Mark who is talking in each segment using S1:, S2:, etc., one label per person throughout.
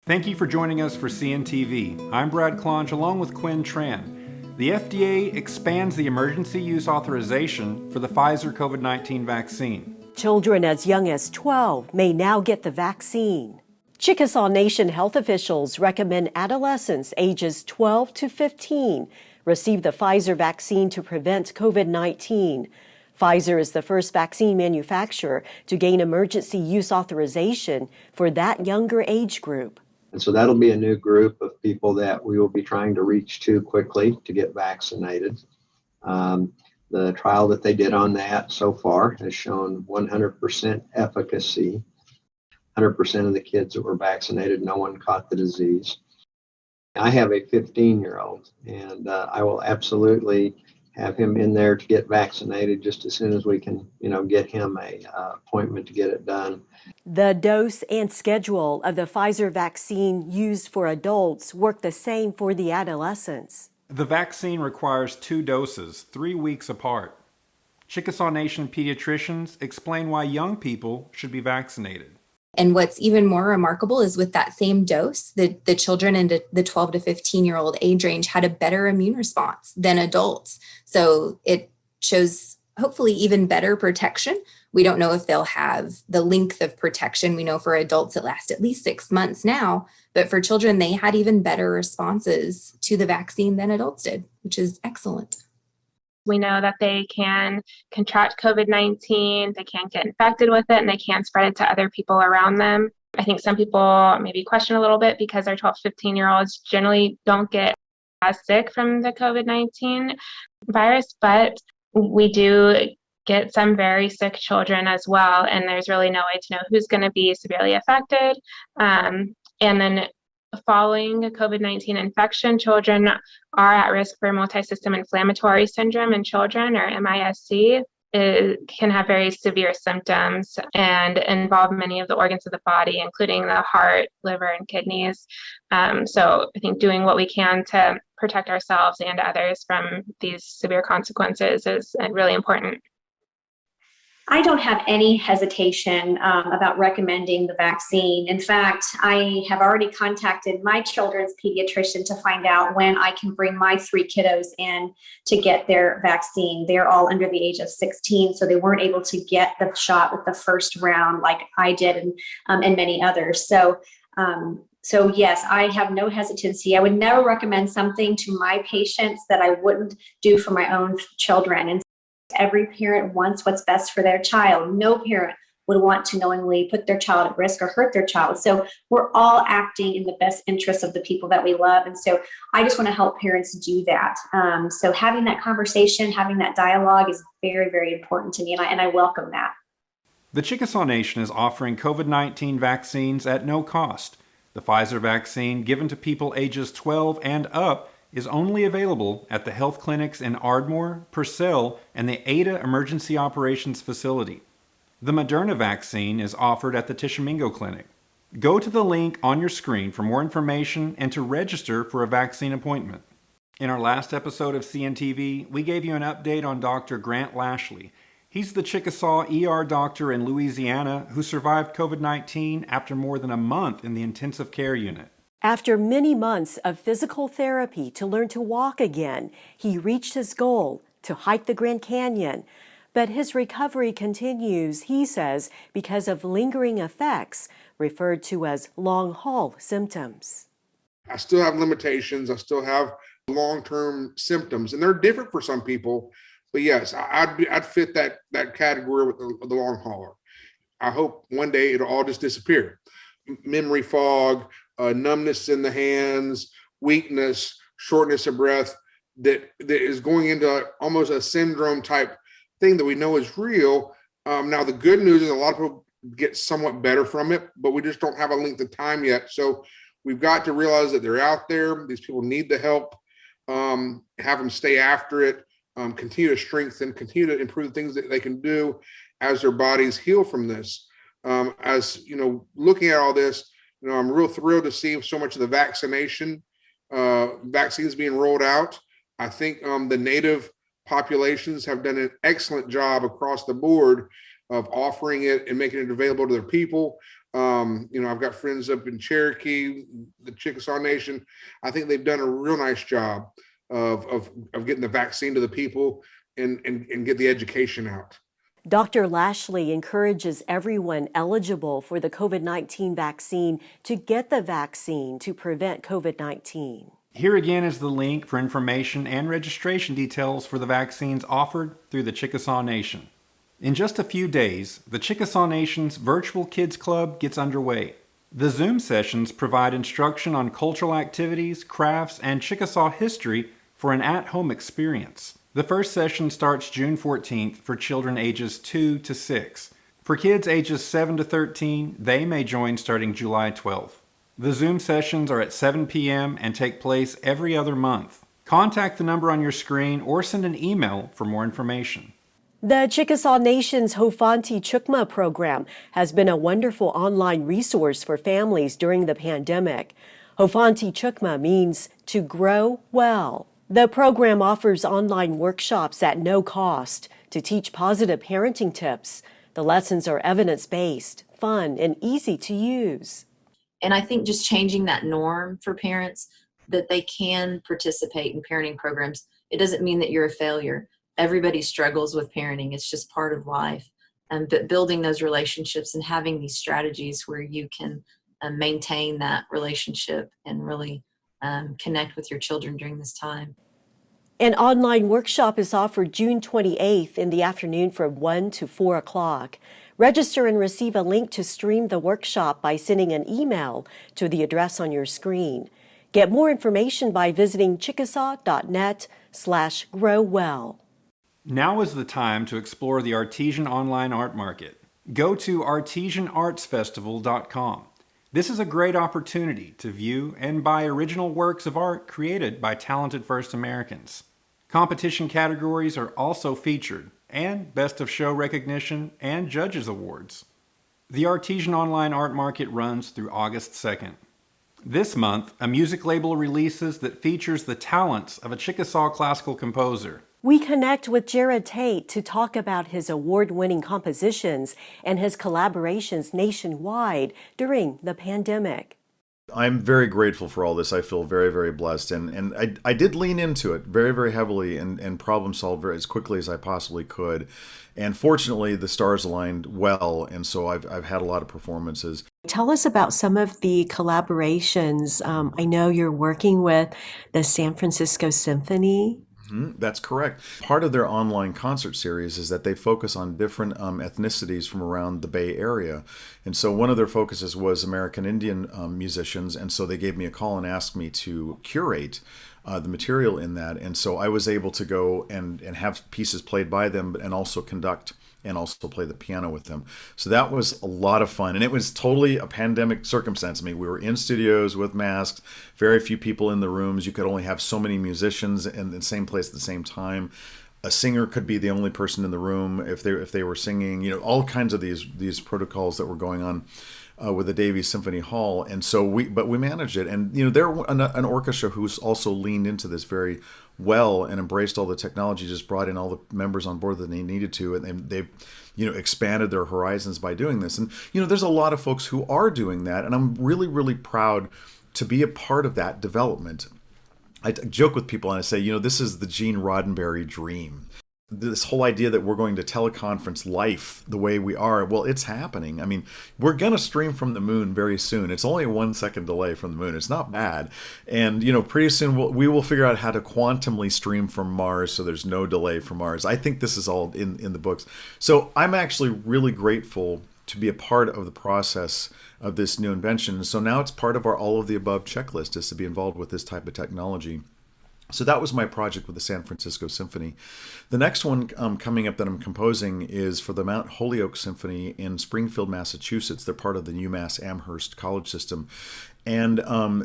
S1: Thank you for joining us for CNTV. I'm Brad Klonge along with Quin. The FDA expands the emergency use authorization for the Pfizer COVID-19 vaccine.
S2: Children as young as 12 may now get the vaccine. Chickasaw Nation health officials recommend adolescents ages 12 to 15 receive the Pfizer vaccine to prevent COVID-19. Pfizer is the first vaccine manufacturer to gain emergency use authorization for that younger age group.
S3: And so that'll be a new group of people that we will be trying to reach to quickly to get vaccinated. The trial that they did on that so far has shown 100% efficacy. 100% of the kids that were vaccinated, no one caught the disease. I have a 15-year-old, and I will absolutely have him in there to get vaccinated just as soon as we can, get him a appointment to get it done.
S2: The dose and schedule of the Pfizer vaccine used for adults work the same for the adolescents.
S1: The vaccine requires 2 doses, 3 weeks apart. Chickasaw Nation pediatricians explain why young people should be vaccinated.
S4: And what's even more remarkable is with that same dose, the children in the 12 to 15-year-old age range had a better immune response than adults. So it shows hopefully even better protection. We don't know if they'll have the length of protection. We know for adults it lasts at least 6 months now, but for children, they had even better responses to the vaccine than adults did, which is excellent.
S5: We know that they can contract COVID-19, they can get infected with it, and they can spread it to other people around them. I think some people maybe question a little bit because our 12, 15-year-olds generally don't get as sick from the COVID-19 virus, but we do get some very sick children as well, and there's really no way to know who's going to be severely affected. And then following a COVID-19 infection, children are at risk for Multi System Inflammatory Syndrome in children, or MISC. It can have very severe symptoms and involve many of the organs of the body, including the heart, liver, and kidneys. So I think doing what we can to protect ourselves and others from these severe consequences is really important.
S6: I don't have any hesitation about recommending the vaccine. In fact, I have already contacted my children's pediatrician to find out when I can bring my 3 kiddos in to get their vaccine. They're all under the age of 16, so they weren't able to get the shot with the first round like I did and many others. So yes, I have no hesitancy. I would never recommend something to my patients that I wouldn't do for my own children. And every parent wants what's best for their child. No parent would want to knowingly put their child at risk or hurt their child. So we're all acting in the best interest of the people that we love. And so I just want to help parents do that. So having that conversation, having that dialogue is very, very important to me. And I welcome that.
S1: The Chickasaw Nation is offering COVID-19 vaccines at no cost. The Pfizer vaccine given to people ages 12 and up is only available at the health clinics in Ardmore, Purcell, and the Ada Emergency Operations Facility. The Moderna vaccine is offered at the Tishomingo Clinic. Go to the link on your screen for more information and to register for a vaccine appointment. In our last episode of CNTV, we gave you an update on Dr. Grant Lashley. He's the Chickasaw ER doctor in Louisiana who survived COVID-19 after more than a month in the intensive care unit.
S2: After many months of physical therapy to learn to walk again, he reached his goal to hike the Grand Canyon. But his recovery continues, he says, because of lingering effects referred to as long-haul symptoms.
S7: I still have limitations. I still have long-term symptoms, and they're different for some people. But yes, I'd fit that category with the long hauler. I hope one day it'll all just disappear. Memory fog, numbness in the hands, weakness, shortness of breath, that is going into almost a syndrome type thing that we know is real. Now, the good news is a lot of people get somewhat better from it, but we just don't have a length of time yet. So we've got to realize that they're out there. These people need the help, have them stay after it, continue to strengthen, continue to improve things that they can do as their bodies heal from this. As you know, looking at all this, I'm real thrilled to see so much of the vaccines being rolled out. I think the native populations have done an excellent job across the board of offering it and making it available to their people. I've got friends up in Cherokee, the Chickasaw Nation. I think they've done a real nice job of getting the vaccine to the people and get the education out.
S2: Dr. Lashley encourages everyone eligible for the COVID-19 vaccine to get the vaccine to prevent COVID-19.
S1: Here again is the link for information and registration details for the vaccines offered through the Chickasaw Nation. In just a few days, the Chickasaw Nation's Virtual Kids Club gets underway. The Zoom sessions provide instruction on cultural activities, crafts, and Chickasaw history for an at-home experience. The first session starts June 14th for children ages 2 to 6. For kids ages 7 to 13, they may join starting July 12th. The Zoom sessions are at 7 p.m. and take place every other month. Contact the number on your screen or send an email for more information.
S2: The Chickasaw Nation's Hofanti Chukma program has been a wonderful online resource for families during the pandemic. Hofanti Chukma means to grow well. The program offers online workshops at no cost to teach positive parenting tips. The lessons are evidence-based, fun, and easy to use.
S8: And I think just changing that norm for parents that they can participate in parenting programs. It doesn't mean that you're a failure. Everybody struggles with parenting. It's just part of life. But building those relationships and having these strategies where you can maintain that relationship and really connect with your children during this time.
S2: An online workshop is offered June 28th in the afternoon from 1 to 4 o'clock. Register and receive a link to stream the workshop by sending an email to the address on your screen. Get more information by visiting chickasaw.net/growwell.
S1: Now is the time to explore the Artesian online art market. Go to artesianartsfestival.com. This is a great opportunity to view and buy original works of art created by talented First Americans. Competition categories are also featured, and Best of Show recognition and Judges Awards. The Artesian Online Art Market runs through August 2nd. This month, a music label releases that features the talents of a Chickasaw classical composer.
S2: We connect with Jared Tate to talk about his award-winning compositions and his collaborations nationwide during the pandemic.
S9: I'm very grateful for all this. I feel very, very blessed. And I did lean into it very, very heavily and problem solve as quickly as I possibly could. And fortunately, the stars aligned well. And so I've had a lot of performances.
S2: Tell us about some of the collaborations. I know you're working with the San Francisco Symphony.
S9: That's correct. Part of their online concert series is that they focus on different ethnicities from around the Bay Area. And so one of their focuses was American Indian musicians. And so they gave me a call and asked me to curate the material in that. And so I was able to go and have pieces played by them and also conduct and also play the piano with them. So that was a lot of fun. And it was totally a pandemic circumstance. I mean, we were in studios with masks, very few people in the rooms. You could only have so many musicians in the same place at the same time. A singer could be the only person in the room if they were singing, you know, all kinds of these protocols that were going on with the Davies Symphony Hall. And so we managed it. And, you know, they're an orchestra who's also leaned into this very well and embraced all the technology, just brought in all the members on board that they needed to. And they've, you know, expanded their horizons by doing this. And, you know, there's a lot of folks who are doing that. And I'm really, really proud to be a part of that development. I joke with people and I say, you know, this is the Gene Roddenberry dream. This whole idea that we're going to teleconference life the way we are, well, it's happening. I mean, we're going to stream from the moon very soon. It's only a 1 second delay from the moon. It's not bad. And, you know, pretty soon we will figure out how to quantumly stream from Mars so there's no delay from Mars. I think this is all in the books. So I'm actually really grateful to be a part of the process of this new invention. So now it's part of our all of the above checklist is to be involved with this type of technology. So that was my project with the San Francisco Symphony. The next one coming up that I'm composing is for the Mount Holyoke Symphony in Springfield, Massachusetts. They're part of the UMass Amherst College System. And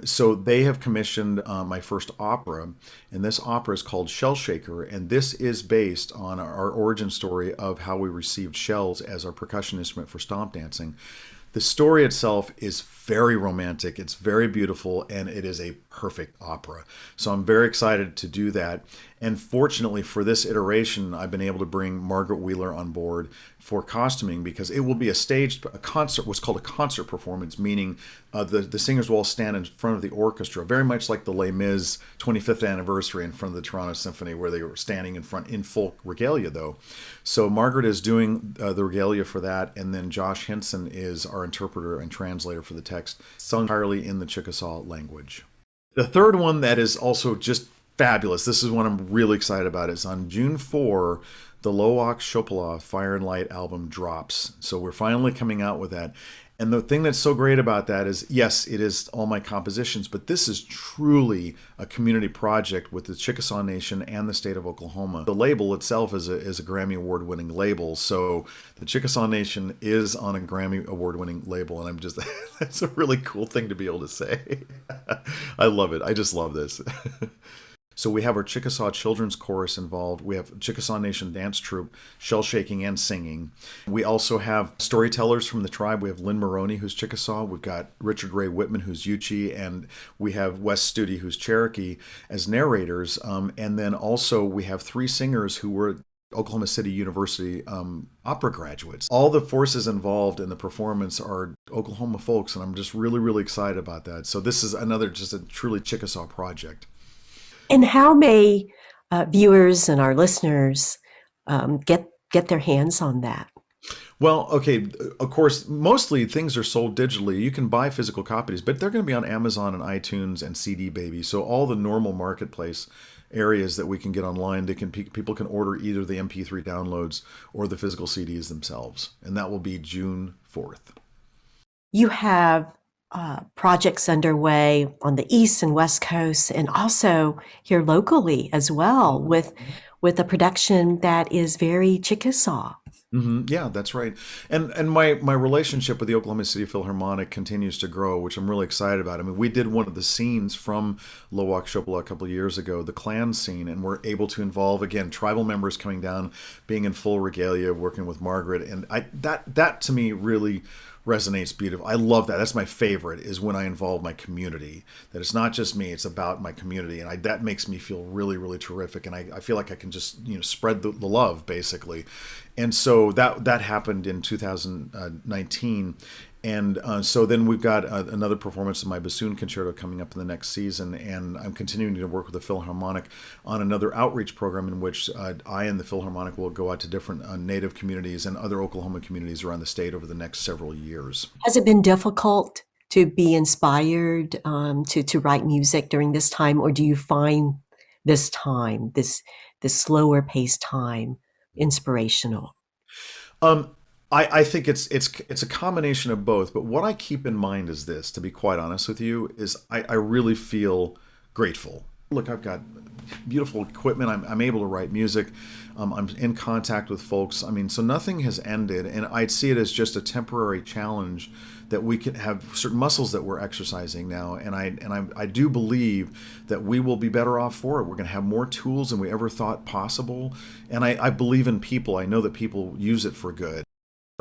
S9: so they have commissioned my first opera, and this opera is called Shell Shaker, and this is based on our origin story of how we received shells as our percussion instrument for stomp dancing. The story itself is very romantic, it's very beautiful, and it is a perfect opera. So I'm very excited to do that. And fortunately for this iteration, I've been able to bring Margaret Wheeler on board for costuming, because it will be a concert, what's called a concert performance, meaning the singers will all stand in front of the orchestra, very much like the Les Mis 25th anniversary in front of the Toronto Symphony, where they were standing in front in full regalia, though. So Margaret is doing the regalia for that, and then Josh Henson is our interpreter and translator for the text, sung entirely in the Chickasaw language. The third one that is also just fabulous, this is one I'm really excited about, is on June 4, the Lowak Chopala Fire and Light album drops. So we're finally coming out with that. And the thing that's so great about that is, yes, it is all my compositions, but this is truly a community project with the Chickasaw Nation and the state of Oklahoma. The label itself is a Grammy Award-winning label, so the Chickasaw Nation is on a Grammy Award-winning label, and I'm just, that's a really cool thing to be able to say. I love it. I just love this. So we have our Chickasaw Children's Chorus involved. We have Chickasaw Nation Dance Troupe, shell shaking and singing. We also have storytellers from the tribe. We have Lynn Maroney, who's Chickasaw. We've got Richard Ray Whitman, who's Yuchi. And we have Wes Studi, who's Cherokee, as narrators. And then also we have 3 singers who were Oklahoma City University opera graduates. All the forces involved in the performance are Oklahoma folks, and I'm just really, really excited about that. So this is another just a truly Chickasaw project.
S2: And how may viewers and our listeners get their hands on that?
S9: Well, okay, of course, mostly things are sold digitally. You can buy physical copies, but they're going to be on Amazon and iTunes and CD Baby. So all the normal marketplace areas that we can get online, people can order either the MP3 downloads or the physical CDs themselves. And that will be June 4th. You have projects underway on the East and West Coast, and also here locally as well, with a production that is very Chickasaw. Mm-hmm. Yeah, that's right. And my relationship with the Oklahoma City Philharmonic continues to grow, which I'm really excited about. I mean, we did one of the scenes from Lowak Chopala a couple of years ago, the Klan scene, and we're able to involve, again, tribal members coming down, being in full regalia, working with Margaret. And that to me really resonates beautiful. I love that. That's my favorite, is when I involve my community. That it's not just me, it's about my community. And that makes me feel really, really terrific. And I feel like I can just, spread the love, basically. And so that happened in 2019. And so then we've got another performance of my bassoon concerto coming up in the next season, and I'm continuing to work with the Philharmonic on another outreach program in which I and the Philharmonic will go out to different Native communities and other Oklahoma communities around the state over the next several years. Has it been difficult to be inspired to write music during this time, or do you find this time, this slower paced time, inspirational? I think it's a combination of both, but what I keep in mind is this, to be quite honest with you, is I really feel grateful. Look, I've got beautiful equipment. I'm able to write music. I'm in contact with folks. I mean, so nothing has ended, and I'd see it as just a temporary challenge that we can have certain muscles that we're exercising now, and I do believe that we will be better off for it. We're going to have more tools than we ever thought possible, and I believe in people. I know that people use it for good.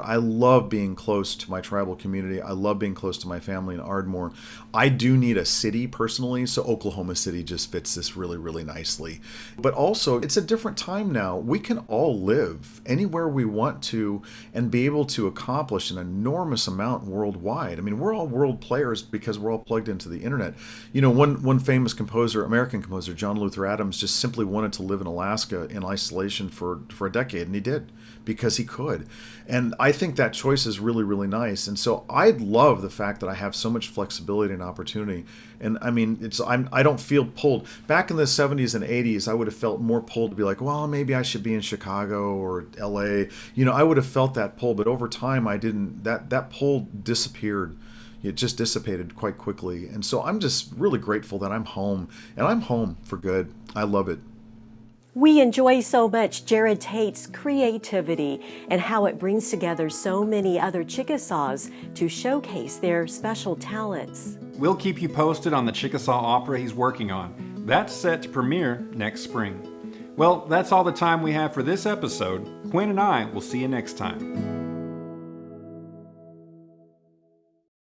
S9: I love being close to my tribal community. I love being close to my family in Ardmore. I do need a city personally, so Oklahoma City just fits this really, really nicely. But also, it's a different time now. We can all live anywhere we want to and be able to accomplish an enormous amount worldwide. I mean, we're all world players because we're all plugged into the internet. One famous composer, American composer, John Luther Adams, just simply wanted to live in Alaska in isolation for a decade, and he did, because he could. And I think that choice is really, really nice. And so I love the fact that I have so much flexibility and opportunity. And I mean, I don't feel pulled. Back in the 70s and 80s, I would have felt more pulled to be like, well, maybe I should be in Chicago or LA. I would have felt that pull, but over time I didn't. That pull disappeared. It just dissipated quite quickly. And so I'm just really grateful that I'm home, and I'm home for good. I love it. We enjoy so much Jared Tate's creativity and how it brings together so many other Chickasaws to showcase their special talents.
S1: We'll keep you posted on the Chickasaw opera he's working on. That's set to premiere next spring. Well, that's all the time we have for this episode. Quinn and I will see you next time.